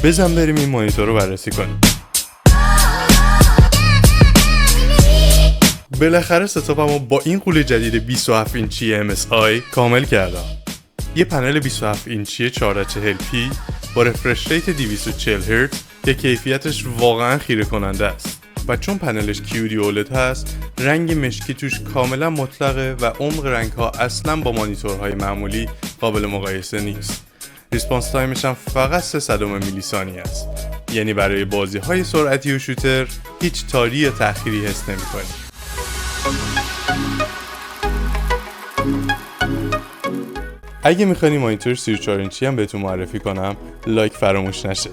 بزن بریم این مانیتور رو بررسی کنیم. بالاخره ستاپمو با این قوله جدید 27 اینچی MSI کامل کردم. یه پنل 27 اینچی 1440p با رفرش ریت 240 هرتز که کیفیتش واقعا خیره کننده است و چون پنلش QD OLED هست رنگ مشکی توش کاملا مطلقه و عمق رنگ ها اصلا با مانیتورهای معمولی قابل مقایسه نیست. ریسپانس تایمش هم فقط 0.03 میلی ثانیه است، یعنی برای بازی های سرعتی و شوتر هیچ تاری یا تأخیری حس نمی‌کنی. اگه میخوانی مانیتور 34 اینچی هم بهتون معرفی کنم لایک فراموش نشه.